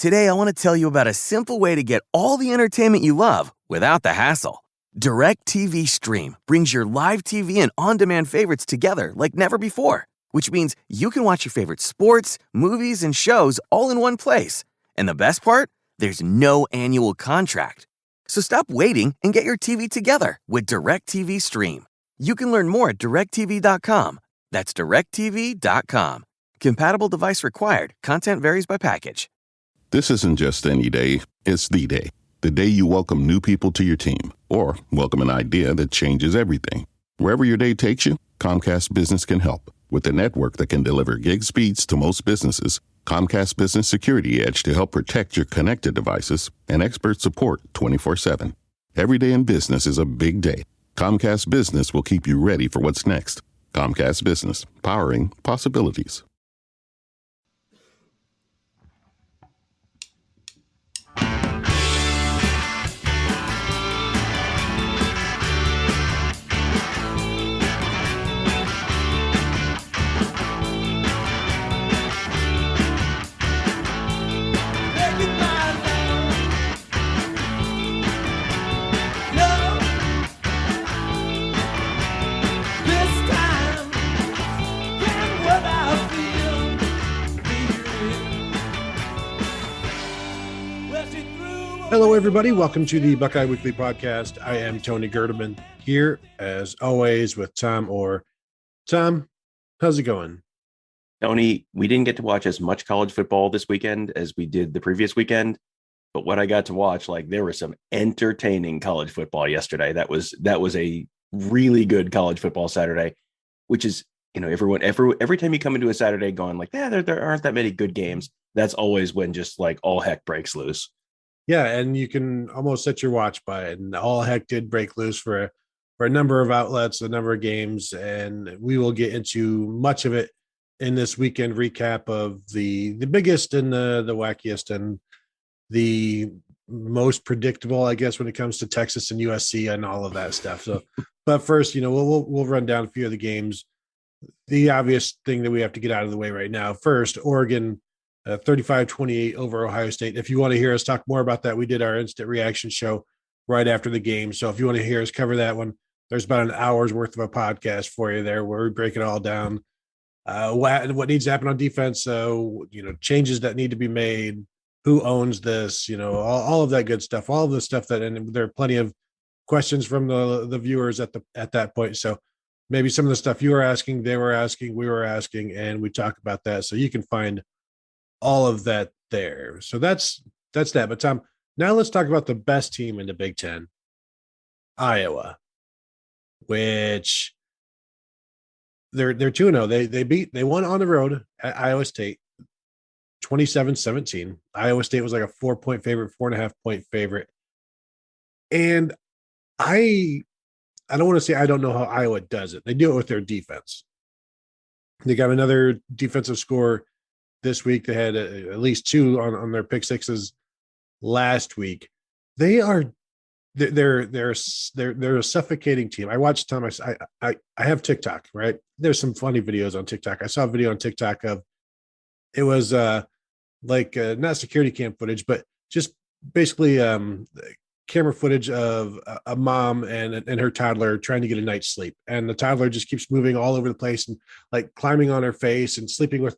Today, I want to tell you about a simple way to get all the entertainment you love without the hassle. DirecTV Stream brings your live TV and on-demand favorites together like never before, which means you can watch your favorite sports, movies, and shows all in one place. And the best part? There's no annual contract. So stop waiting and get your TV together with DirecTV Stream. You can learn more at directtv.com. That's directtv.com. Compatible device required. Content varies by package. This isn't just any day, it's the day. The day you welcome new people to your team, or welcome an idea that changes everything. Wherever your day takes you, Comcast Business can help. With a network that can deliver gig speeds to most businesses, Comcast Business Security Edge to help protect your connected devices, and expert support 24/7. Every day in business is a big day. Comcast Business will keep you ready for what's next. Comcast Business, powering possibilities. Hello, everybody. Welcome to the Buckeye Weekly Podcast. I am Tony Gerdeman here, as always, with Tom Orr. Tom, how's it going? Tony, we didn't get to watch as much college football this weekend as we did the previous weekend, but what I got to watch, there was some entertaining college football yesterday. That was a really good college football Saturday, which is, every time you come into a Saturday going there aren't that many good games. That's always when just all heck breaks loose. Yeah, and you can almost set your watch by it. And all heck did break loose for a number of outlets, a number of games, and we will get into much of it in this weekend recap of the biggest and the wackiest and the most predictable, I guess, when it comes to Texas and USC and all of that stuff. So, but first, we'll run down a few of the games. The obvious thing that we have to get out of the way right now. First, Oregon. 35-28 over Ohio State. If you want to hear us talk more about that, we did our instant reaction show right after the game. So if you want to hear us cover that one, there's about an hour's worth of a podcast for you there where we break it all down. What needs to happen on defense, changes that need to be made, who owns this, all of that good stuff, all of the stuff and there are plenty of questions from the viewers at that point. So maybe some of the stuff you were asking, they were asking, we were asking, and we talk about that. So you can find all of that there. So that's that. But Tom, now let's talk about the best team in the Big Ten, Iowa, which they're 2-0. They won on the road at Iowa State 27-17. Iowa State was like a 4-point favorite, 4.5-point favorite. And I don't want to say I don't know how Iowa does it. They do it with their defense. They got another defensive score this week. They had at least two on their pick sixes last week. They're a suffocating team. I watched Tom. I have TikTok, right? There's some funny videos on TikTok. I saw a video on TikTok of it was not security cam footage, but just basically camera footage of a mom and her toddler trying to get a night's sleep, and the toddler just keeps moving all over the place and climbing on her face and sleeping with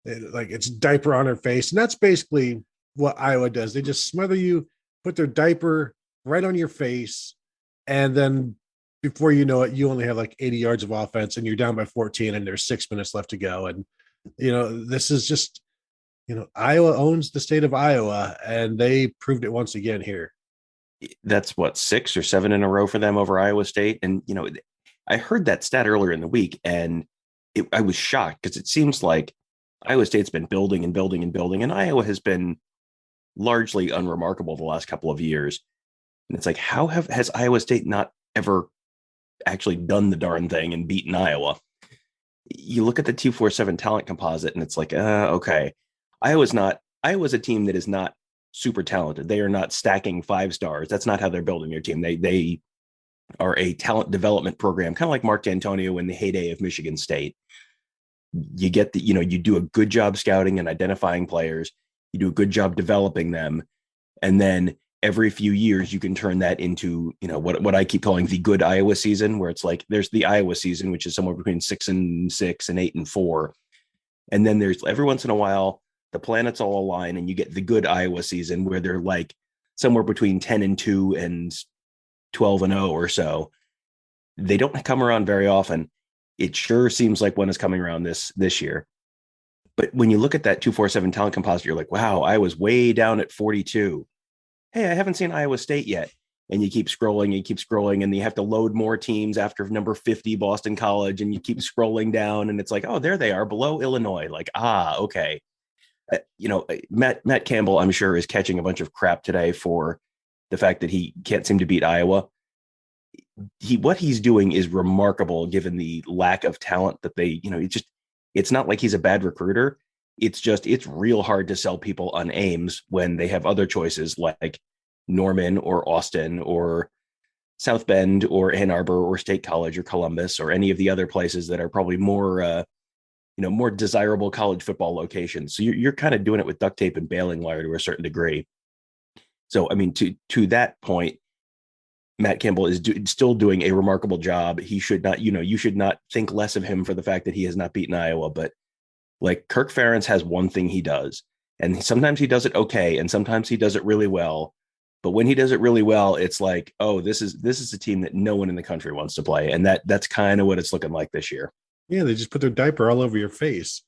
it's diaper on her face. And that's basically what Iowa does. They just smother you, put their diaper right on your face, and then before you know it, you only have 80 yards of offense and you're down by 14 and there's 6 minutes left to go. And this is just Iowa owns the state of Iowa, and they proved it once again here. That's 6 or 7 in a row for them over Iowa State. And I heard that stat earlier in the week, and I was shocked because it seems like Iowa State's been building and building and building, and Iowa has been largely unremarkable the last couple of years. And it's how has Iowa State not ever actually done the darn thing and beaten Iowa? You look at the 247 talent composite, and it's okay, Iowa's a team that is not super talented. They are not stacking 5 stars. That's not how they're building their team. They are a talent development program, kind of like Mark D'Antonio in the heyday of Michigan State. You get you do a good job scouting and identifying players. you do a good job developing them, and then every few years you can turn that into, what I keep calling the good Iowa season, where it's like there's the Iowa season, which is somewhere between 6-6 and 8-4. And then there's every once in a while, the planets all align and you get the good Iowa season where they're like somewhere between 10-2 and 12-0 or so. They don't come around very often. It sure seems like one is coming around this year. But when you look at that 247 talent composite, you're like, wow, I was way down at 42. Hey, I haven't seen Iowa State yet. And you keep scrolling, and you have to load more teams after number 50, Boston College, and you keep scrolling down, and it's like, oh, there they are below Illinois. Like, okay. Matt Campbell, I'm sure, is catching a bunch of crap today for the fact that he can't seem to beat Iowa. What he's doing is remarkable given the lack of talent that they, it's not like he's a bad recruiter. It's real hard to sell people on Ames when they have other choices like Norman or Austin or South Bend or Ann Arbor or State College or Columbus or any of the other places that are probably more, more desirable college football locations. So you're kind of doing it with duct tape and baling wire to a certain degree. So, I mean, to that point, Matt Campbell is still doing a remarkable job. He should not, you should not think less of him for the fact that he has not beaten Iowa, but like Kirk Ferentz has one thing he does, and sometimes he does it okay, and sometimes he does it really well. But when he does it really well, it's like, oh, this is a team that no one in the country wants to play, and that's kind of what it's looking like this year. Yeah, they just put their diaper all over your face.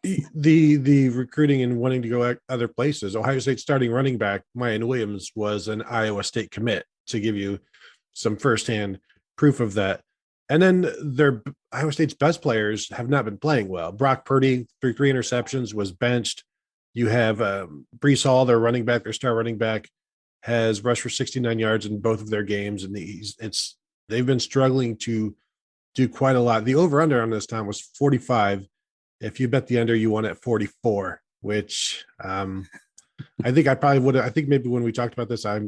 The recruiting and wanting to go other places. Ohio State starting running back Mayan Williams was an Iowa State commit, to give you some firsthand proof of that. And then their Iowa State's best players have not been playing well. Brock Purdy, through 3 interceptions, was benched. You have Breece Hall, their running back, their star running back, has rushed for 69 yards in both of their games, and they've been struggling to do quite a lot. The over-under on this time was 45. If you bet the under, you won at 44, which I think I probably would have. I think maybe when we talked about this, I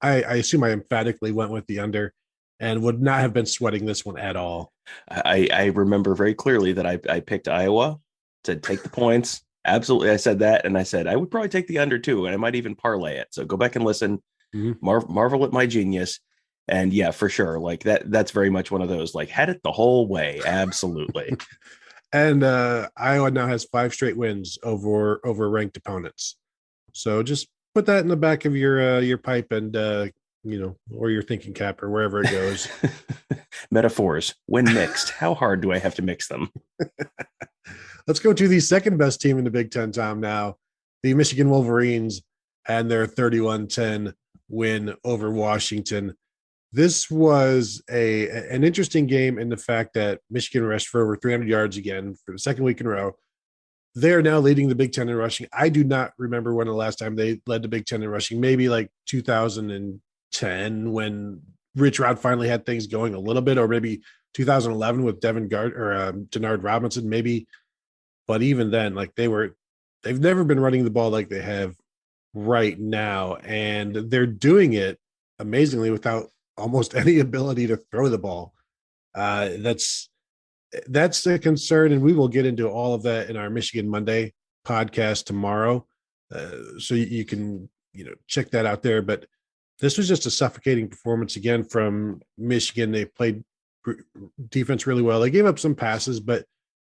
assume I emphatically went with the under and would not have been sweating this one at all. I remember very clearly that I picked Iowa to take the points. Absolutely. I said that. And I said, I would probably take the under too. And I might even parlay it. So go back and listen, marvel at my genius. And yeah, for sure. Like that's very much one of those, like, had it the whole way. Absolutely. And Iowa now has 5 straight wins over ranked opponents. So just put that in the back of your pipe and, or your thinking cap or wherever it goes. Metaphors. When mixed, how hard do I have to mix them? Let's go to the second best team in the Big Ten, Tom, now. The Michigan Wolverines and their 31-10 win over Washington. This was an interesting game in the fact that Michigan rushed for over 300 yards again for the second week in a row. They are now leading the Big Ten in rushing. I do not remember when the last time they led the Big Ten in rushing, maybe like 2010 when Rich Rod finally had things going a little bit, or maybe 2011 with Denard Robinson, maybe. But even then, like they've never been running the ball like they have right now. And they're doing it amazingly without almost any ability to throw the ball. That's a concern. And we will get into all of that in our Michigan Monday podcast tomorrow. So you can, check that out there. But this was just a suffocating performance again from Michigan. They played defense really well. They gave up some passes, but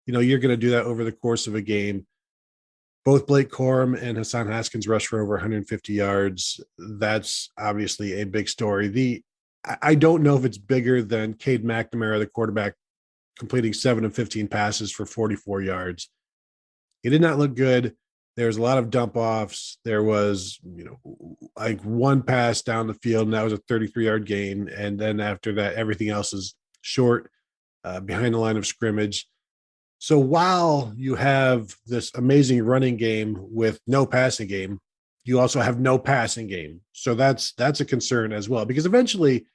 you're going to do that over the course of a game. Both Blake Corum and Hassan Haskins rushed for over 150 yards. That's obviously a big story. I don't know if it's bigger than Cade McNamara, the quarterback, completing 7 of 15 passes for 44 yards. He did not look good. There was a lot of dump offs. There was, like one pass down the field, and that was a 33-yard gain. And then after that, everything else is short, behind the line of scrimmage. So while you have this amazing running game with no passing game, you also have no passing game. So that's a concern as well, because eventually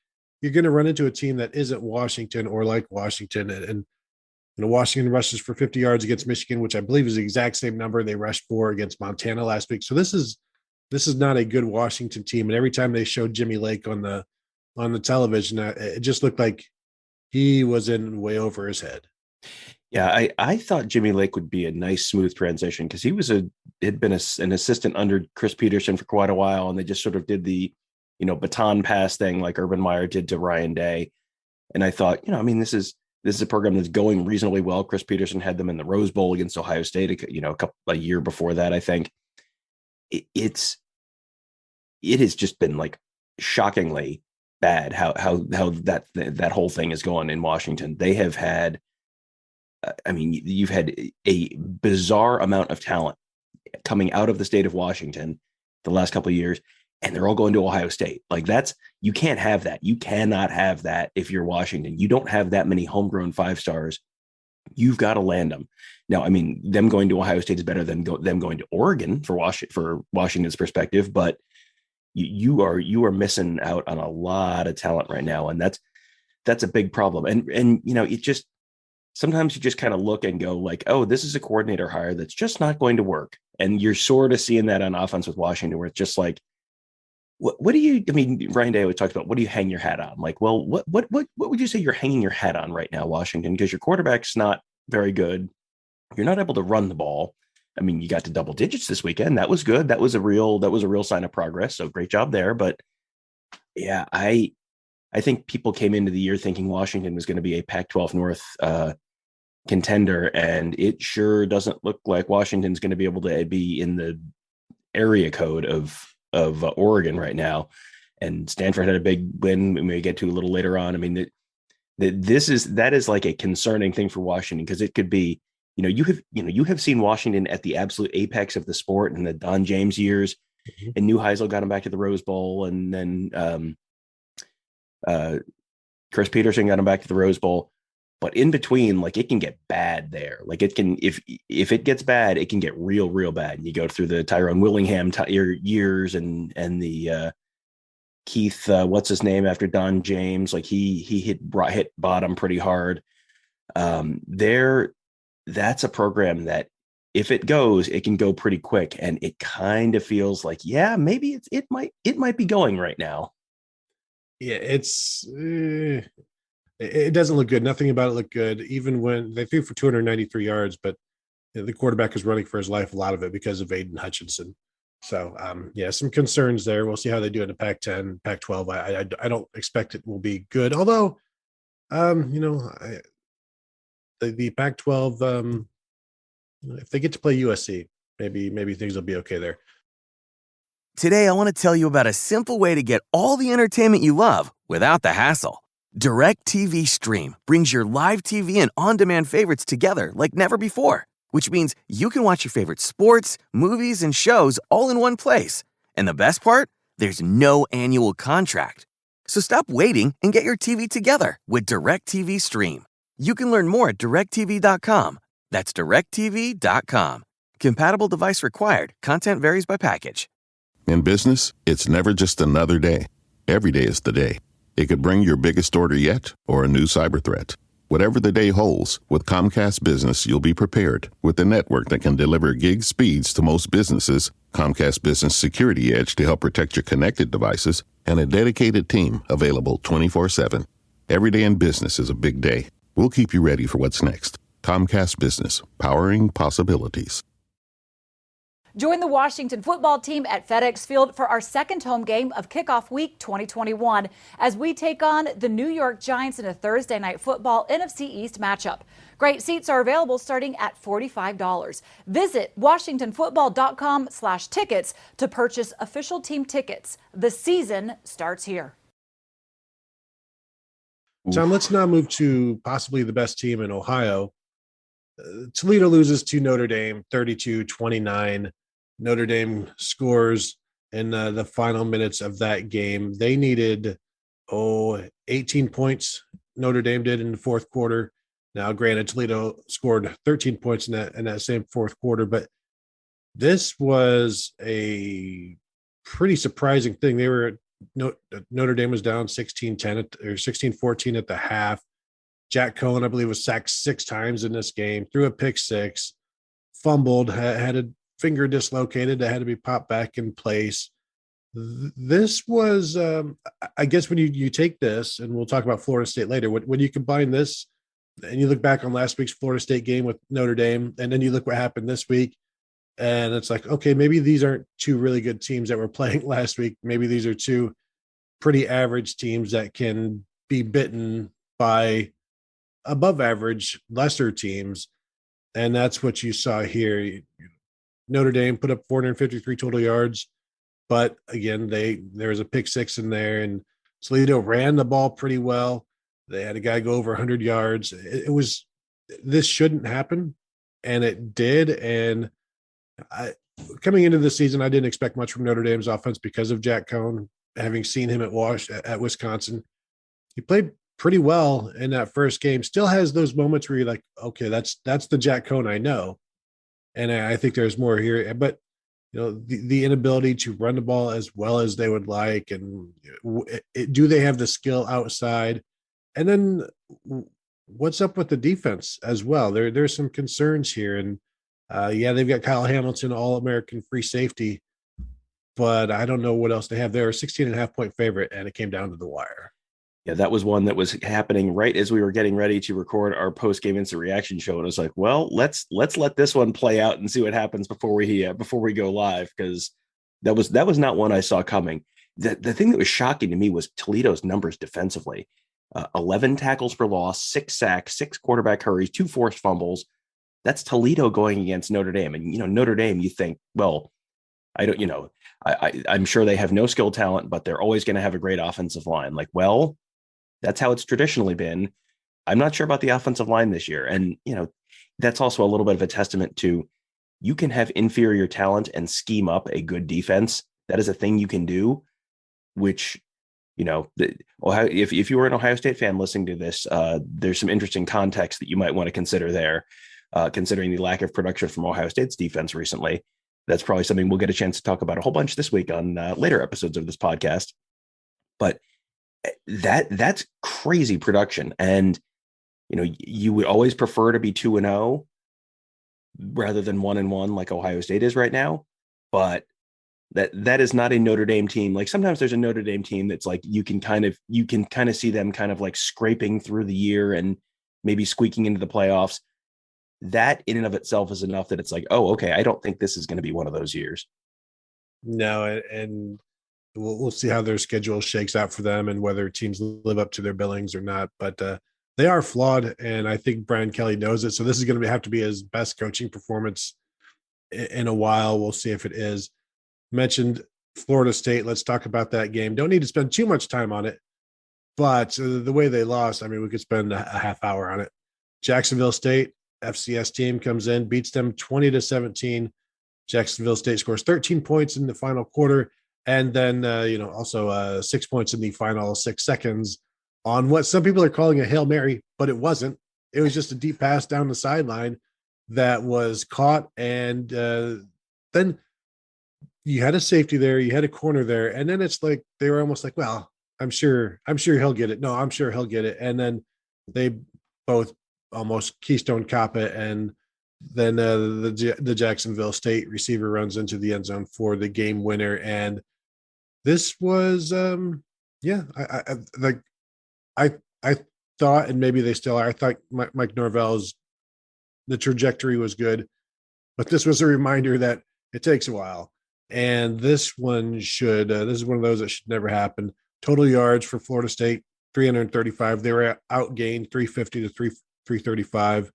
you're going to run into a team that isn't Washington or like Washington. And Washington rushes for 50 yards against Michigan, which I believe is the exact same number they rushed for against Montana last week. So this is not a good Washington team. And every time they showed Jimmy Lake on the television, it just looked like he was in way over his head. Yeah, I thought Jimmy Lake would be a nice, smooth transition because had been an assistant under Chris Peterson for quite a while, and they just sort of did the, baton pass thing like Urban Meyer did to Ryan Day. And I thought, I mean, this is a program that's going reasonably well. Chris Peterson had them in the Rose Bowl against Ohio State, a year before that, I think. It has just been like shockingly bad how that whole thing is going in Washington. They have had, you've had a bizarre amount of talent coming out of the state of Washington the last couple of years, and they're all going to Ohio State. Like you can't have that. You cannot have that if you're Washington. You don't have that many homegrown 5-stars. You've got to land them. Now, I mean, them going to Ohio State is better than them going to Oregon for Washington's perspective, but you are missing out on a lot of talent right now, and that's a big problem. And it just sometimes you just kind of look and go like, oh, this is a coordinator hire that's just not going to work. And you're sort of seeing that on offense with Washington, where it's just like, what do you? I mean, Ryan Day always talks about what do you hang your hat on? Like, well, what would you say you're hanging your hat on right now, Washington? Because your quarterback's not very good. You're not able to run the ball. I mean, you got to double digits this weekend. That was good. That was a real sign of progress. So great job there. But yeah, I think people came into the year thinking Washington was going to be a Pac-12 North contender, and it sure doesn't look like Washington's going to be able to be in the area code of Oregon right now. And Stanford had a big win we may get to a little later on. I mean, that is like a concerning thing for Washington, because it could be, you have seen Washington at the absolute apex of the sport in the Don James years, mm-hmm. and Neuheisel got him back to the Rose Bowl, and then Chris Peterson got him back to the Rose Bowl. But in between, like, it can get bad there. Like, it can, if it gets bad, it can get real bad. And you go through the Tyrone Willingham years and the Keith, what's his name after Don James? Like he hit bottom pretty hard. That's a program that if it goes, it can go pretty quick. And it kind of feels like, yeah, maybe it might be going right now. Yeah, it doesn't look good. Nothing about it looked good. Even when they threw for 293 yards, but the quarterback is running for his life, a lot of it because of Aiden Hutchinson. So, some concerns there. We'll see how they do in the Pac-10, Pac-12. I don't expect it will be good. Although, the Pac-12, if they get to play USC, maybe things will be okay there. Today, I want to tell you about a simple way to get all the entertainment you love without the hassle. DirecTV Stream brings your live TV and on-demand favorites together like never before, which means you can watch your favorite sports, movies, and shows all in one place. And the best part? There's no annual contract. So stop waiting and get your TV together with DirecTV Stream. You can learn more at directtv.com. That's directtv.com. Compatible device required. Content varies by package. In business, it's never just another day. Every day is the day. It could bring your biggest order yet or a new cyber threat. Whatever the day holds, with Comcast Business, you'll be prepared. With a network that can deliver gig speeds to most businesses, Comcast Business Security Edge to help protect your connected devices, and a dedicated team available 24/7. Every day in business is a big day. We'll keep you ready for what's next. Comcast Business, powering possibilities. Join the Washington football team at FedEx Field for our second home game of Kickoff Week 2021 as we take on the New York Giants in a Thursday Night Football NFC East matchup. Great seats are available starting at $45. Visit WashingtonFootball.com/tickets to purchase official team tickets. The season starts here. Tom, let's now move to possibly the best team in Ohio. Toledo loses to Notre Dame 32-29. Notre Dame scores in the final minutes of that game. They needed 18 points. Notre Dame did in the fourth quarter. Now, granted, Toledo scored 13 points in that same fourth quarter, but this was a pretty surprising thing. Notre Dame was down 16-10 or 16-14 at the half. Jack Cohen, I believe, was sacked 6 times in this game, threw a pick 6, fumbled, had a finger dislocated that had to be popped back in place. This was, I guess, when you take this, and we'll talk about Florida State later, when you combine this And you look back on last week's Florida State game with Notre Dame, and then you look what happened this week. And it's like, okay, maybe these aren't two really good teams that were playing last week. Maybe these are two pretty average teams that can be bitten by above average, lesser teams. And that's what you saw here. Notre Dame put up 453 total yards, but again, there was a pick six in there, and Toledo ran the ball pretty well. They had a guy go over 100 yards. This shouldn't happen, and it did. And coming into the season, I didn't expect much from Notre Dame's offense because of Jack Cohn. Having seen him at Wisconsin, he played pretty well in that first game. Still has those moments where you're like, okay, that's the Jack Cohn I know. And I think there's more here, but the inability to run the ball as well as they would like, and do they have the skill outside? And then what's up with the defense as well? There's some concerns here, and they've got Kyle Hamilton, All-American free safety, but I don't know what else they have. They're a 16.5-point favorite, and it came down to the wire. Yeah, that was one that was happening right as we were getting ready to record our post-game instant reaction show. And it was like, well, let's let this one play out and see what happens before we go live, because that was not one I saw coming. The thing that was shocking to me was Toledo's numbers defensively. 11 tackles for loss, 6 sacks, 6 quarterback hurries, 2 forced fumbles. That's Toledo going against Notre Dame. And, Notre Dame, you think, well, I'm sure they have no skill talent, but they're always going to have a great offensive line. Like, well, that's how it's traditionally been. I'm not sure about the offensive line this year. And, that's also a little bit of a testament to, you can have inferior talent and scheme up a good defense. That is a thing you can do, which, if you were an Ohio State fan listening to this, there's some interesting context that you might want to consider there, considering the lack of production from Ohio State's defense recently. That's probably something we'll get a chance to talk about a whole bunch this week on later episodes of this podcast. But that's crazy production. And, you would always prefer to be 2-0 rather than 1-1 like Ohio State is right now. But that is not a Notre Dame team. Like, sometimes there's a Notre Dame team that's like, you can kind of see them kind of like scraping through the year and maybe squeaking into the playoffs. That in and of itself is enough that it's like, oh, okay, I don't think this is going to be one of those years. No, and we'll see how their schedule shakes out for them and whether teams live up to their billings or not. But they are flawed, and I think Brian Kelly knows it. So this is going to have to be his best coaching performance in a while. We'll see if it is. Mentioned Florida State. Let's talk about that game. Don't need to spend too much time on it, but the way they lost, I mean, we could spend a half hour on it. Jacksonville State, FCS team, comes in, beats them 20-17. Jacksonville State scores 13 points in the final quarter, and then also 6 points in the final 6 seconds on what some people are calling a Hail Mary, but it wasn't. It was just a deep pass down the sideline that was caught, and then you had a safety there, you had a corner there, and then it's like they were almost like, well, I'm sure he'll get it. No, I'm sure he'll get it. And then they both almost Keystone Cop it, and then the Jacksonville State receiver runs into the end zone for the game winner. And this was I thought, and maybe they still are, I thought Mike Norvell's the trajectory was good, but this was a reminder that it takes a while. And this is one of those that should never happen. Total yards for Florida State, 335. They were outgained 350 to 335.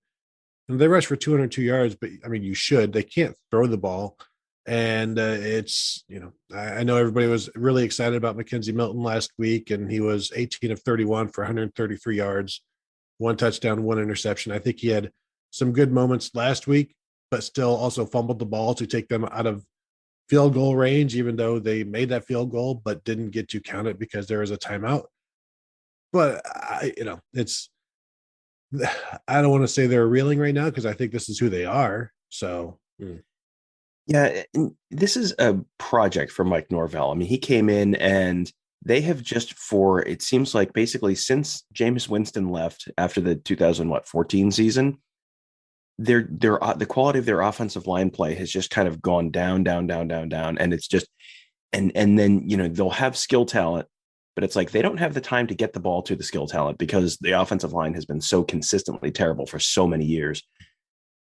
And they rushed for 202 yards, but I mean, you should. They can't throw the ball. And I know everybody was really excited about Mackenzie Milton last week, and he was 18 of 31 for 133 yards, 1 touchdown, 1 interception. I think he had some good moments last week, but still also fumbled the ball to take them out of field goal range, even though they made that field goal, but didn't get to count it because there was a timeout. But I don't want to say they're reeling right now, because I think this is who they are. So, Yeah, and this is a project for Mike Norvell. I mean, he came in and they have just it seems like basically since Jameis Winston left after the 2014 season, the quality of their offensive line play has just kind of gone down. And it's just, and then, they'll have skill talent, but it's like they don't have the time to get the ball to the skill talent because the offensive line has been so consistently terrible for so many years.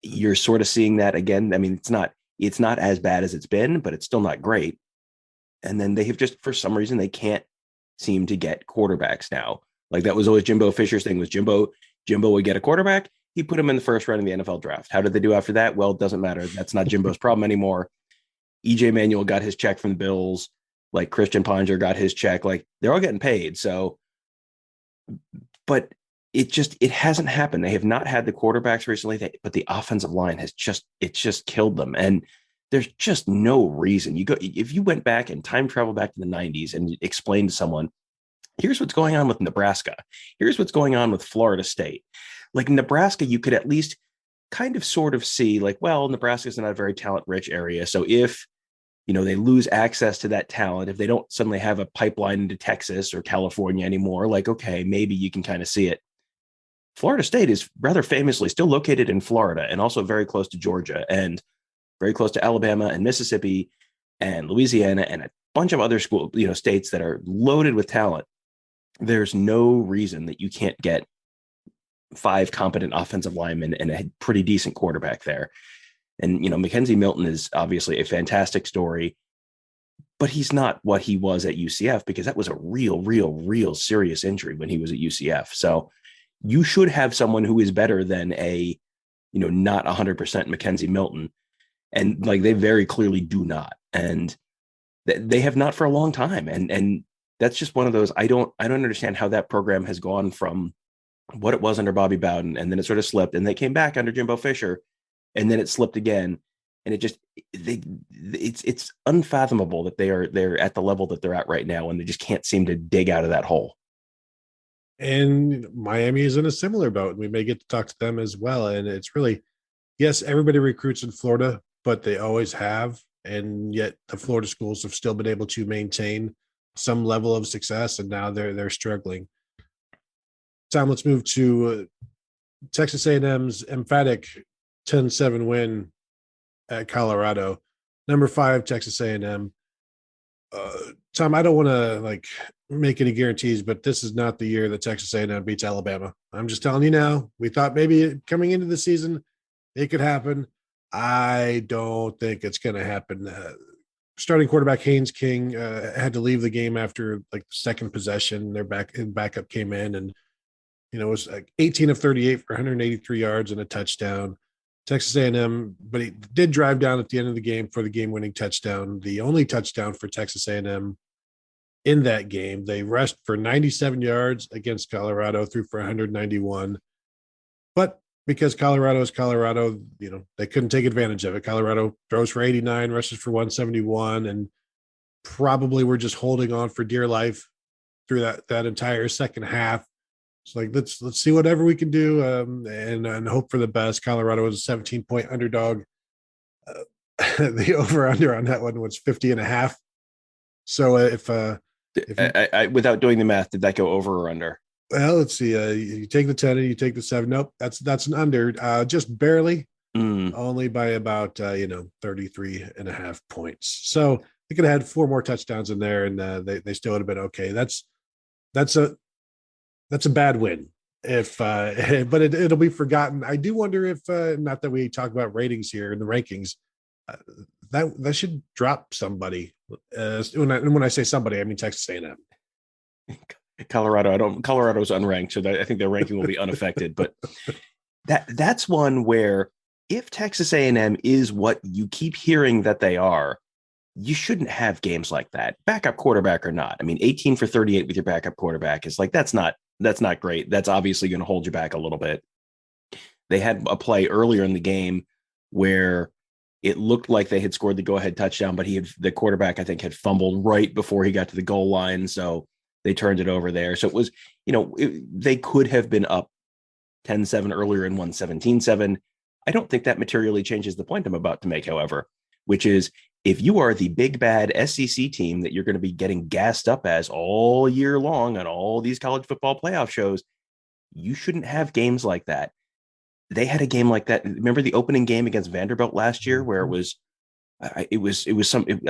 You're sort of seeing that again. I mean, it's not as bad as it's been, but it's still not great. And then they have just, for some reason, they can't seem to get quarterbacks now. Like that was always Jimbo Fisher's thing was Jimbo would get a quarterback. He put him in the first round of the NFL draft. How did they do after that? Well, it doesn't matter. That's not Jimbo's problem anymore. EJ Manuel got his check from the Bills. Like Christian Ponder got his check. Like they're all getting paid. So, but it hasn't happened. They have not had the quarterbacks recently, but the offensive line has just killed them. And there's just no reason if you went back and time travel back to the 90s and explained to someone, here's what's going on with Nebraska. Here's what's going on with Florida State. Like Nebraska, you could at least kind of sort of see like, well, Nebraska is not a very talent rich area. So if, they lose access to that talent, if they don't suddenly have a pipeline into Texas or California anymore, like, okay, maybe you can kind of see it. Florida State is rather famously still located in Florida and also very close to Georgia and very close to Alabama and Mississippi and Louisiana and a bunch of other states that are loaded with talent. There's no reason that you can't get 5 competent offensive linemen and a pretty decent quarterback there. And, Mackenzie Milton is obviously a fantastic story, but he's not what he was at UCF because that was a real serious injury when he was at UCF. So you should have someone who is better than a, not 100% Mackenzie Milton. And like, they very clearly do not. And they have not for a long time. And that's just one of those, I don't understand how that program has gone from what it was under Bobby Bowden. And then it sort of slipped and they came back under Jimbo Fisher and then it slipped again. And it's unfathomable that they're at the level that they're at right now. And they just can't seem to dig out of that hole. And Miami is in a similar boat. We may get to talk to them as well. And it's really, yes, everybody recruits in Florida, but they always have. And yet the Florida schools have still been able to maintain some level of success. And now they're struggling. Tom, let's move to Texas A&M's emphatic 10-7 win at Colorado. Number 5, Texas A&M. Tom, I don't want to make any guarantees, but this is not the year that Texas A&M beats Alabama. I'm just telling you now. We thought maybe coming into the season it could happen. I don't think it's going to happen. Starting quarterback Haynes King had to leave the game after the second possession. Their backup came in and it was 18 of 38 for 183 yards and a touchdown. Texas A&M, but he did drive down at the end of the game for the game-winning touchdown, the only touchdown for Texas A&M in that game. They rushed for 97 yards against Colorado, threw for 191. But because Colorado is Colorado, they couldn't take advantage of it. Colorado throws for 89, rushes for 171, and probably were just holding on for dear life through that entire second half. It's let's see whatever we can do and hope for the best. Colorado was a 17-point underdog. The over-under on that one was 50.5. So if without doing the math, did that go over or under? Well, let's see. You take the 10 and you take the 7. Nope, that's an under, just barely, only by about 33.5 points. So they could have had 4 more touchdowns in there, and they still would have been okay. That's a bad win, but it'll be forgotten. I do wonder if, not that we talk about ratings here in the rankings, that should drop somebody. When I say somebody, I mean Texas A&M. Colorado's unranked, so I think their ranking will be unaffected. But that's one where if Texas A&M is what you keep hearing that they are, you shouldn't have games like that, backup quarterback or not. I mean, 18 for 38 with your backup quarterback is that's not great. That's obviously going to hold you back a little bit. They had a play earlier in the game where it looked like they had scored the go-ahead touchdown, but the quarterback, I think, had fumbled right before he got to the goal line. So they turned it over there. So it was, they could have been up 10-7 earlier and won 17-7. I don't think that materially changes the point I'm about to make, however, which is if you are the big bad SEC team that you're going to be getting gassed up as all year long on all these college football playoff shows, you shouldn't have games like that. They had a game like that. Remember the opening game against Vanderbilt last year where it was I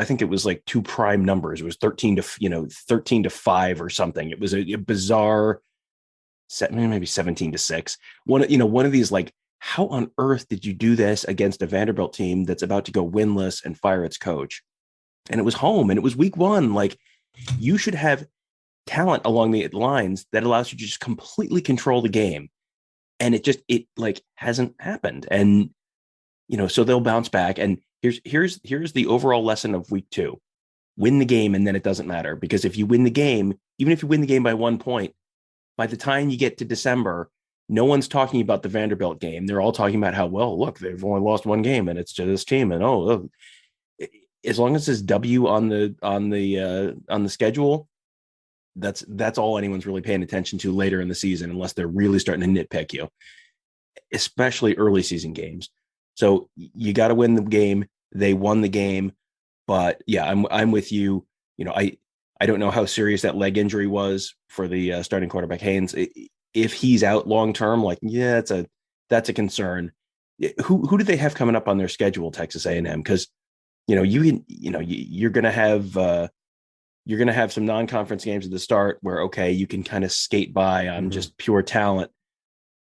think it was like two prime numbers. It was 13-5 or something. It was a bizarre set, maybe 17-6. One of these, like, how on earth did you do this against a Vanderbilt team that's about to go winless and fire its coach? And it was home and it was week 1. Like, you should have talent along the lines that allows you to just completely control the game. And it like hasn't happened. And, so they'll bounce back. And here's the overall lesson of week 2. Win the game, and then it doesn't matter, because if you win the game, even if you win the game by 1 point, by the time you get to December, no one's talking about the Vanderbilt game. They're all talking about how, well, look, they've only lost 1 game and it's to this team. And as long as there's W on the schedule, that's all anyone's really paying attention to later in the season, unless they're really starting to nitpick you, especially early season games. So you got to win the game. They won the game, but yeah, I'm with you. I don't know how serious that leg injury was for the starting quarterback Haynes. If he's out long term, like, yeah, that's a concern. Who do they have coming up on their schedule? Texas A&M, because you're gonna have some non-conference games at the start where, okay, you can kind of skate by on just pure talent.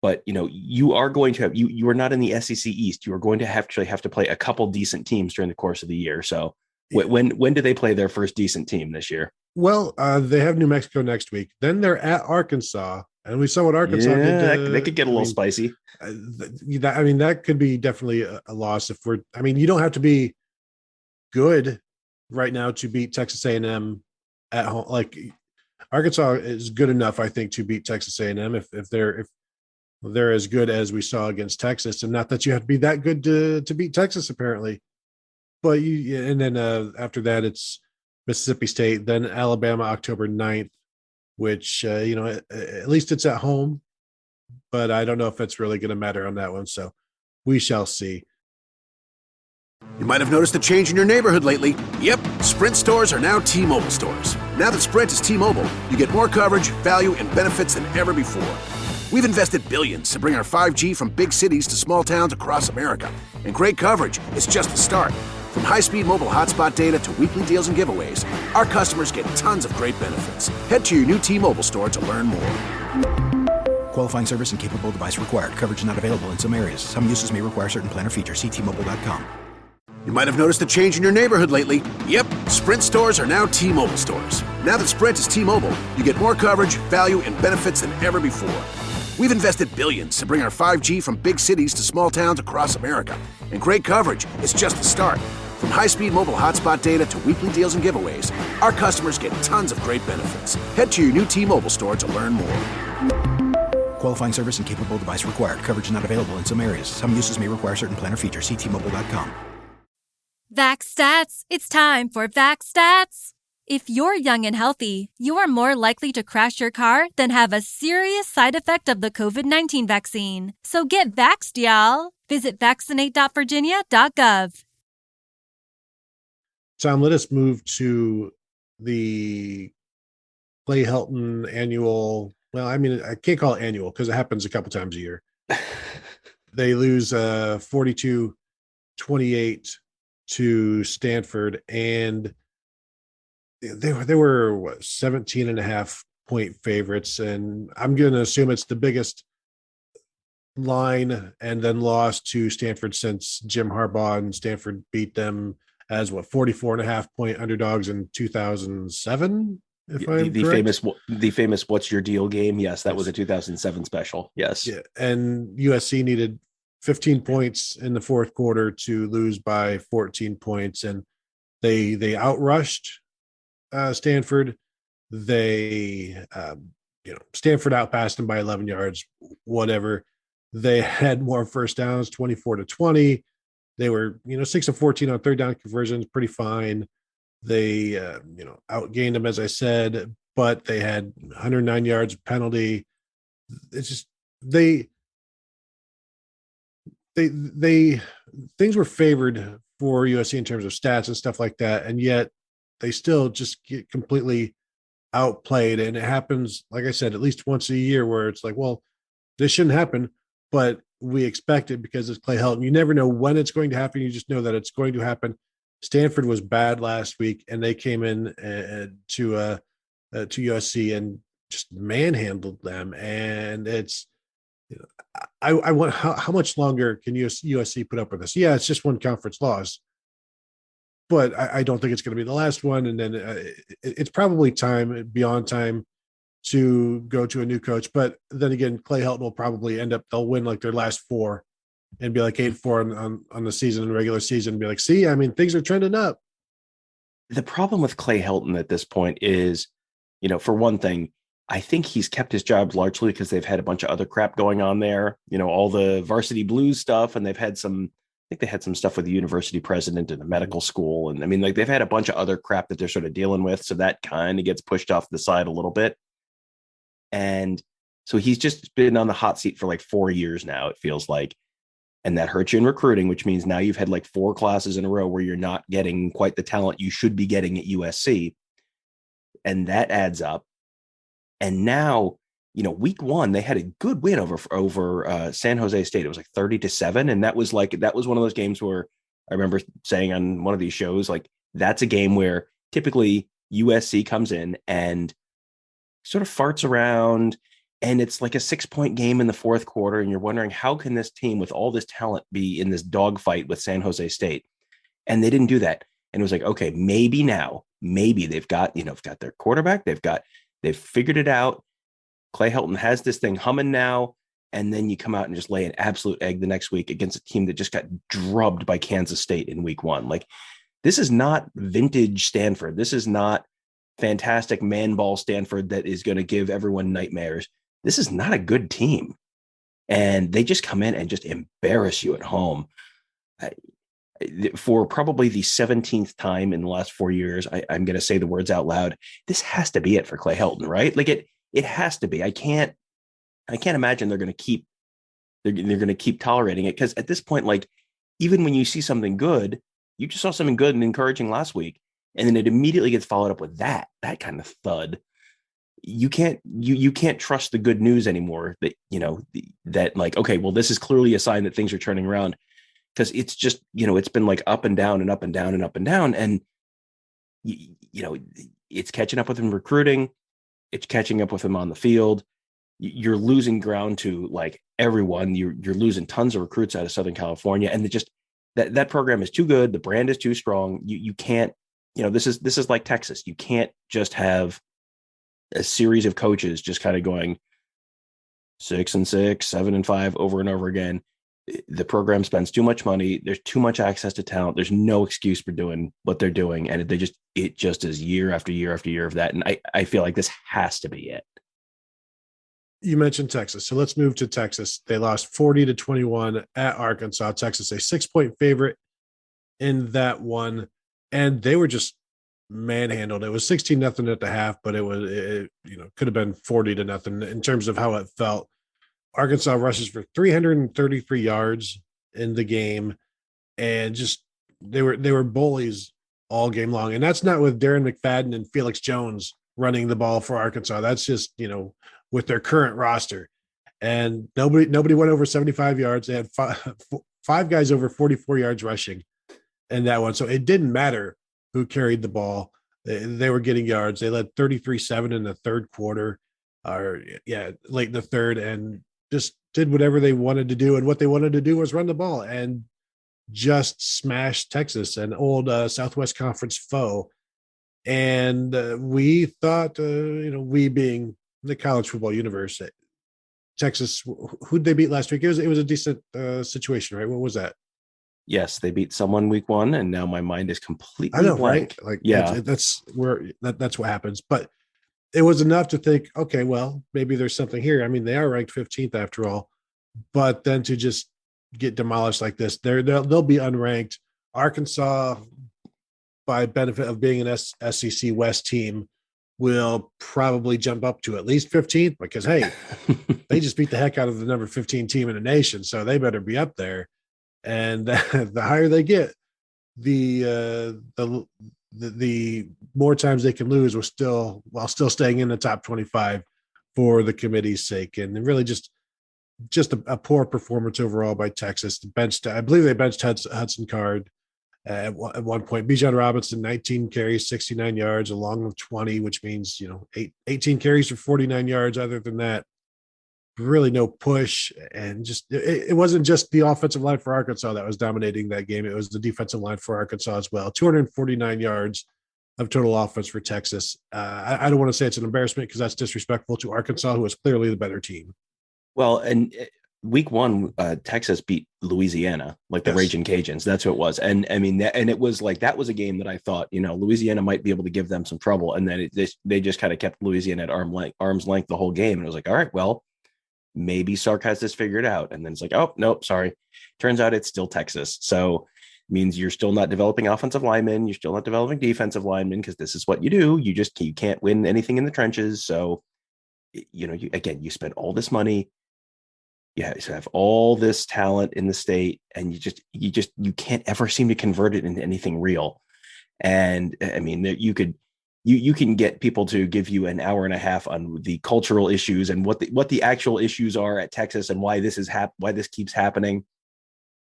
But, you are going to have, you are not in the SEC East. You are going to actually have to play a couple decent teams during the course of the year. So when do they play their first decent team this year? Well, they have New Mexico next week. Then they're at Arkansas. And we saw what Arkansas did. They could get a little spicy. That could be definitely a loss. You don't have to be good right now to beat Texas A&M at home. Like, Arkansas is good enough, I think, to beat Texas A&M if they're as good as we saw against Texas. And not that you have to be that good to beat Texas, apparently. But then after that, it's Mississippi State, then Alabama, October 9th, which, at least it's at home. But I don't know if it's really going to matter on that one. So we shall see. You might have noticed a change in your neighborhood lately. Yep, Sprint stores are now T-Mobile stores. Now that Sprint is T-Mobile, you get more coverage, value, and benefits than ever before. We've invested billions to bring our 5G from big cities to small towns across America. And great coverage is just the start. From high-speed mobile hotspot data to weekly deals and giveaways, our customers get tons of great benefits. Head to your new T-Mobile store to learn more. Qualifying service and capable device required. Coverage not available in some areas. Some uses may require certain plan or features. See T-Mobile.com. You might have noticed a change in your neighborhood lately. Yep, Sprint stores are now T-Mobile stores. Now that Sprint is T-Mobile, you get more coverage, value, and benefits than ever before. We've invested billions to bring our 5G from big cities to small towns across America. And great coverage is just the start. From high-speed mobile hotspot data to weekly deals and giveaways, our customers get tons of great benefits. Head to your new T-Mobile store to learn more. Qualifying service and capable device required. Coverage not available in some areas. Some uses may require certain plan or features. See T-Mobile.com. Vax Stats. It's time for Vax Stats. If you're young and healthy, you are more likely to crash your car than have a serious side effect of the COVID-19 vaccine. So get vaxxed, y'all. Visit vaccinate.virginia.gov. Tom, let us move to the Clay Helton annual. Well, I can't call it annual because it happens a couple times a year. They lose 42-28 to Stanford, and they were 17.5 point favorites, and I'm going to assume it's the biggest line and then lost to Stanford since Jim Harbaugh and Stanford beat them as 44.5 point underdogs in 2007. The famous "What's Your Deal" game. Yes, that was a 2007 special. Yes, yeah, and USC needed 15 points in the fourth quarter to lose by 14 points, and they outrushed Stanford. They Stanford outpassed them by 11 yards. Whatever. They had more first downs, 24-20. They were 6 of 14 on third down conversions, pretty fine. They outgained them, as I said, but they had 109 yards penalty. It's just they things were favored for USC in terms of stats and stuff like that, and yet they still just get completely outplayed. And it happens, like I said, at least once a year where it's like, well, this shouldn't happen, but we expect it because it's Clay Helton. You never know when it's going to happen. You just know that it's going to happen. Stanford was bad last week, and they came in to USC and just manhandled them. And it's, I want how much longer can USC put up with this? Yeah, it's just one conference loss, but I don't think it's going to be the last one. And then it's probably beyond time to go to a new coach. But then again, Clay Helton will probably they'll win like their last 4 and be like 8-4 on the season and regular season and be like, see, I mean, things are trending up. The problem with Clay Helton at this point is, for one thing, I think he's kept his job largely because they've had a bunch of other crap going on there, all the varsity blues stuff. And they've had I think they had some stuff with the university president and the medical school. And I mean, like, they've had a bunch of other crap that they're sort of dealing with. So that kind of gets pushed off the side a little bit. And so he's just been on the hot seat for like 4 years now, it feels like. And that hurts you in recruiting, which means now you've had like 4 classes in a row where you're not getting quite the talent you should be getting at USC. And that adds up. And now, week 1, they had a good win over San Jose State. It was like 30-7. And that was one of those games where I remember saying on one of these shows, like, that's a game where typically USC comes in and sort of farts around, and it's like a 6-point game in the fourth quarter. And you're wondering, how can this team with all this talent be in this dogfight with San Jose State? And they didn't do that. And it was like, okay, maybe they've got their quarterback. They've figured it out. Clay Helton has this thing humming now. And then you come out and just lay an absolute egg the next week against a team that just got drubbed by Kansas State in week 1. Like, this is not vintage Stanford. This is not fantastic man ball Stanford that is going to give everyone nightmares. This is not a good team. And they just come in and just embarrass you at home. For probably the 17th time in the last 4 years, I'm going to say the words out loud. This has to be it for Clay Helton, right? Like, it has to be. I can't imagine they're going to keep tolerating it, because at this point, like, even when you see something good, you just saw something good and encouraging last week, and then it immediately gets followed up with that kind of thud. You can't trust the good news anymore. That like, okay, well, this is clearly a sign that things are turning around. Because it's just, it's been like up and down and up and down and up and down. And, it's catching up with him recruiting. It's catching up with him on the field. You're losing ground to like everyone. You're losing tons of recruits out of Southern California. And that program is too good. The brand is too strong. You can't, this is like Texas. You can't just have a series of coaches just kind of going 6-6, 7-5 over and over again. The program spends too much money. There's too much access to talent. There's no excuse for doing what they're doing. And it just is year after year after year of that. And I feel like this has to be it. You mentioned Texas. So let's move to Texas. They lost 40-21 at Arkansas. Texas, a 6-point favorite in that one. And they were just manhandled. It was 16-0 at the half, but it could have been 40-0 in terms of how it felt. Arkansas rushes for 333 yards in the game, and just they were bullies all game long. And that's not with Darren McFadden and Felix Jones running the ball for Arkansas. That's just, with their current roster. And nobody went over 75 yards. They had five guys over 44 yards rushing in that one. So it didn't matter who carried the ball. They were getting yards. They led 33-7 in the third quarter, late in the third, and just did whatever they wanted to do. And what they wanted to do was run the ball and just smash Texas, an old Southwest Conference foe. And we thought, we being the college football universe, Texas, who'd they beat last week? It was a decent situation, right? What was that? Yes, they beat someone week 1, and now my mind is completely I know, blank. Right? Like, yeah, that's what happens. But it was enough to think, okay, well, maybe there's something here. I mean, they are ranked 15th after all, but then to just get demolished like this, they'll be unranked. Arkansas, by benefit of being an SEC West team, will probably jump up to at least 15th because, hey, they just beat the heck out of the number 15 team in the nation, so they better be up there. And the higher they get, the more times they can lose while still staying in the top 25 for the committee's sake. And really just a poor performance overall by Texas. I believe they benched Hudson Card. At one point. Bijan Robinson, 19 carries, 69 yards, along with 20, which means 18 carries for 49 yards. Other than that, really no push, and just it wasn't just the offensive line for Arkansas that was dominating that game. It was the defensive line for Arkansas as well. 249 yards of total offense for Texas. I don't want to say it's an embarrassment because that's disrespectful to Arkansas, who is clearly the better team. Well, and week one, Texas beat Louisiana, like the Raging Cajuns. That's who it was. And I mean, and it was like, that was a game that I thought, Louisiana might be able to give them some trouble. And then they just kind of kept Louisiana at arm's length the whole game. And it was like, all right, well, maybe Sark has this figured out. And then it's like, oh, nope, sorry. Turns out it's still Texas. So it means you're still not developing offensive linemen. You're still not developing defensive linemen, because this is what you do. You can't win anything in the trenches. So, you spend all this money. You have all this talent in the state, and you can't ever seem to convert it into anything real. And I mean, you can get people to give you an hour and a half on the cultural issues and what the actual issues are at Texas and why this why this keeps happening.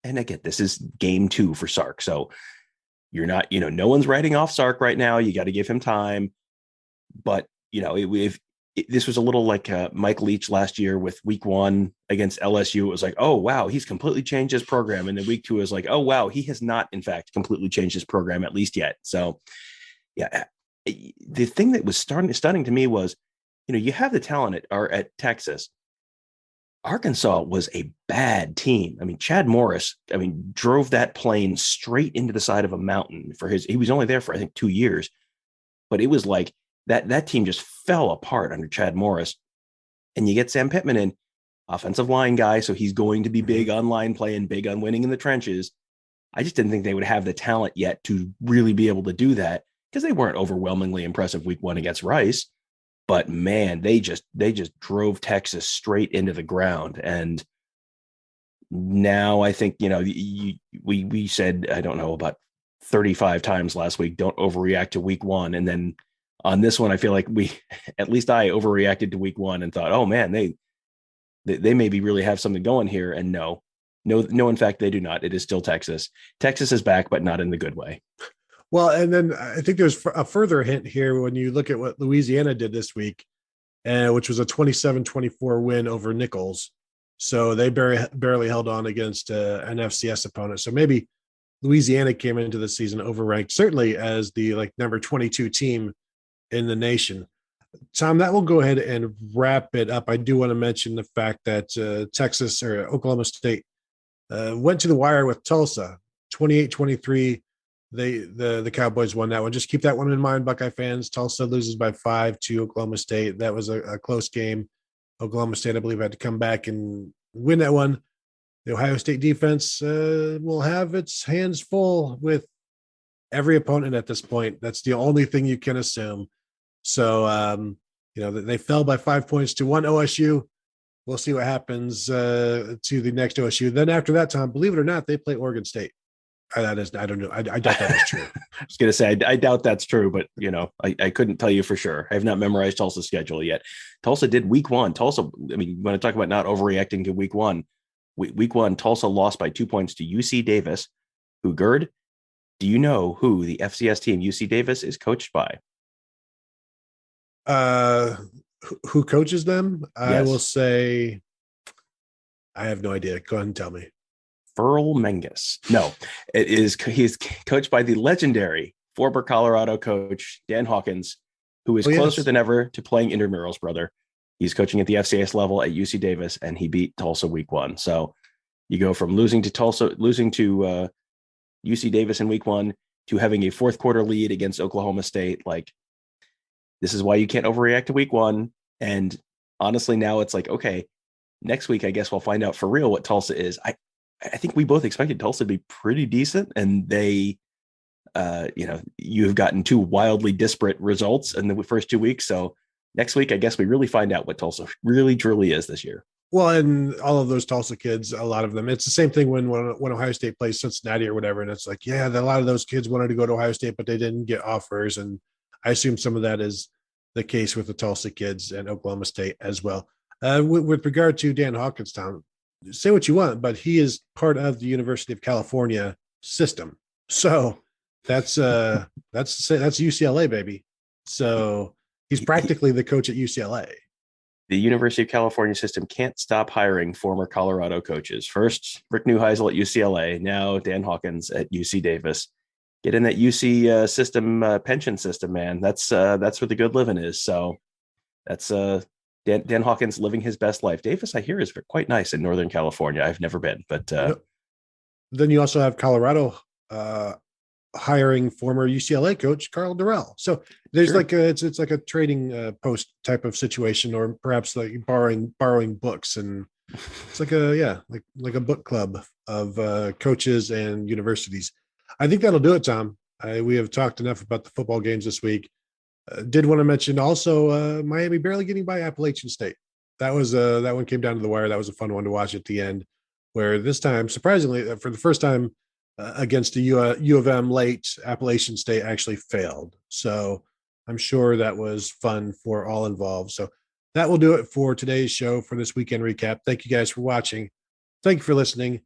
And again, this is game 2 for Sark. So you're not, no one's writing off Sark right now. You got to give him time. But, if this was a little like Mike Leach last year with week 1 against LSU, it was like, oh, wow, he's completely changed his program. And then week 2 is like, oh, wow, he has not, in fact, completely changed his program, at least yet. So, yeah, the thing that was stunning to me was, you have the talent at Texas. Arkansas was a bad team. I mean, Chad Morris, drove that plane straight into the side of a mountain he was only there for, I think, 2 years, but it was like that team just fell apart under Chad Morris. And you get Sam Pittman in, offensive line guy. So he's going to be big on line play and big on winning in the trenches. I just didn't think they would have the talent yet to really be able to do that, because they weren't overwhelmingly impressive week 1 against Rice. But man, they just drove Texas straight into the ground. And now I think, we said, I don't know, about 35 times last week, don't overreact to week 1. And then on this one, I feel like at least I overreacted to week 1 and thought, oh man, they maybe really have something going here. And no, in fact, they do not. It is still Texas. Texas is back, but not in the good way. Well, and then I think there's a further hint here when you look at what Louisiana did this week, which was a 27-24 win over Nichols. So they barely held on against an FCS opponent. So maybe Louisiana came into the season overranked, certainly as the number 22 team in the nation. Tom, that will go ahead and wrap it up. I do want to mention the fact that Texas or Oklahoma State went to the wire with Tulsa, 28-23. The Cowboys won that one. Just keep that one in mind, Buckeye fans. Tulsa loses by 5 to Oklahoma State. That was a close game. Oklahoma State, I believe, had to come back and win that one. The Ohio State defense will have its hands full with every opponent at this point. That's the only thing you can assume. So, they fell by 5 points to one OSU. We'll see what happens to the next OSU. Then after that, Tom, believe it or not, they play Oregon State. I don't know. I doubt that is true. I was going to say, I doubt that's true, but I couldn't tell you for sure. I have not memorized Tulsa's schedule yet. Tulsa did week 1. Tulsa, you want to talk about not overreacting to week 1. Week 1, Tulsa lost by 2 points to UC Davis, who, Gerd, do you know who the FCS team UC Davis is coached by? Who coaches them? Yes. I will say, I have no idea. Go ahead and tell me. Furl Menges. No, he's coached by the legendary former Colorado coach, Dan Hawkins, who is closer than ever to playing intramurals, brother. He's coaching at the FCS level at UC Davis, and he beat Tulsa week 1. So you go from losing to UC Davis in week 1 to having a fourth quarter lead against Oklahoma State. This is why you can't overreact to week 1. And honestly, now it's like, okay, next week, I guess we'll find out for real what Tulsa is. I think we both expected Tulsa to be pretty decent, and they, you've gotten 2 wildly disparate results in the first 2 weeks. So next week, I guess we really find out what Tulsa really truly is this year. Well, and all of those Tulsa kids, a lot of them, it's the same thing when Ohio State plays Cincinnati or whatever. And it's like, yeah, a lot of those kids wanted to go to Ohio State, but they didn't get offers. And I assume some of that is the case with the Tulsa kids and Oklahoma State as well. With regard to Dan Hawkins, Tom, say what you want, but he is part of the University of California system. So that's UCLA, baby. So he's practically the coach at UCLA. The University of California system can't stop hiring former Colorado coaches. First, Rick Neuheisel at UCLA, now Dan Hawkins at UC Davis. Get in that UC system, pension system, man. That's where the good living is. So that's Dan Hawkins living his best life. Davis, I hear, is quite nice in Northern California. I've never been, but then you also have Colorado hiring former UCLA coach Carl Durrell. So there's it's like a trading post type of situation, or perhaps like borrowing books, and it's like a book club of coaches and universities. I think that'll do it, Tom. We have talked enough about the football games this week. Did want to mention also Miami barely getting by Appalachian State. That one came down to the wire. That was a fun one to watch at the end, where this time, surprisingly, for the first time against the U of M late, Appalachian State actually failed. So I'm sure that was fun for all involved. So that will do it for today's show for this weekend recap. Thank you guys for watching. Thank you for listening.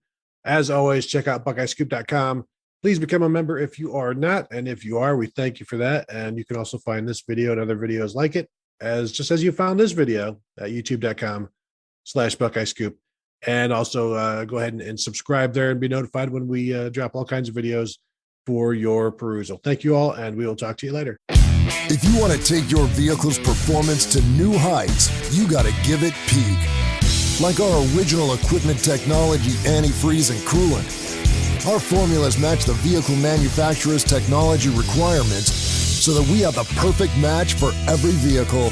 As always, check out BuckeyesCoop.com. Please become a member if you are not. And if you are, we thank you for that. And you can also find this video and other videos like it as you found this video at youtube.com/BuckeyesCoop. And also go ahead and subscribe there and be notified when we drop all kinds of videos for your perusal. Thank you all, and we will talk to you later. If you want to take your vehicle's performance to new heights, you got to give it peak. Like our original equipment technology, antifreeze, and coolant. Our formulas match the vehicle manufacturer's technology requirements so that we have the perfect match for every vehicle.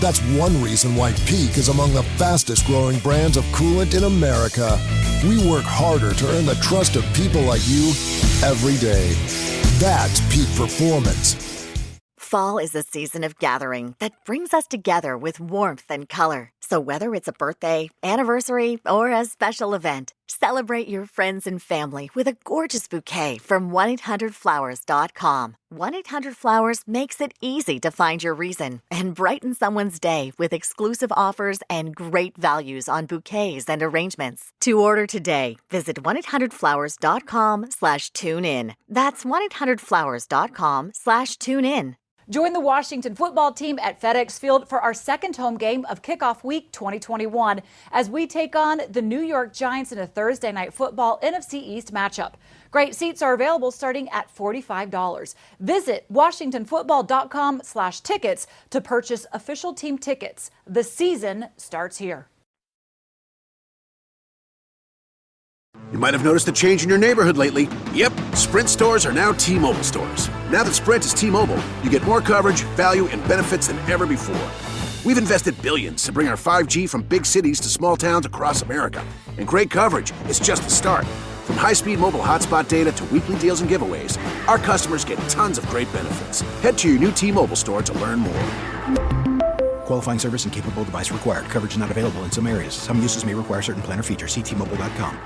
That's one reason why Peak is among the fastest growing brands of coolant in America. We work harder to earn the trust of people like you every day. That's Peak Performance. Fall is a season of gathering that brings us together with warmth and color. So whether it's a birthday, anniversary, or a special event, celebrate your friends and family with a gorgeous bouquet from 1-800-Flowers.com. 1-800-Flowers makes it easy to find your reason and brighten someone's day with exclusive offers and great values on bouquets and arrangements. To order today, visit 1-800-Flowers.com/tune-in. That's 1-800-Flowers.com/tune-in. Join the Washington football team at FedEx Field for our second home game of Kickoff Week 2021 as we take on the New York Giants in a Thursday night football NFC East matchup. Great seats are available starting at $45. Visit WashingtonFootball.com/tickets to purchase official team tickets. The season starts here. You might have noticed a change in your neighborhood lately. Yep, Sprint stores are now T-Mobile stores. Now that Sprint is T-Mobile, you get more coverage, value, and benefits than ever before. We've invested billions to bring our 5G from big cities to small towns across America. And great coverage is just the start. From high-speed mobile hotspot data to weekly deals and giveaways, our customers get tons of great benefits. Head to your new T-Mobile store to learn more. Qualifying service and capable device required. Coverage not available in some areas. Some uses may require certain plan or features. See T-Mobile.com.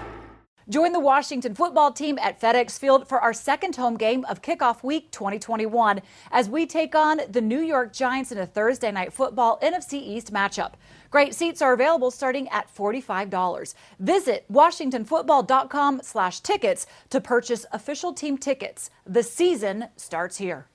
Join the Washington football team at FedEx Field for our second home game of Kickoff Week 2021 as we take on the New York Giants in a Thursday night football NFC East matchup. Great seats are available starting at $45. Visit WashingtonFootball.com/tickets to purchase official team tickets. The season starts here.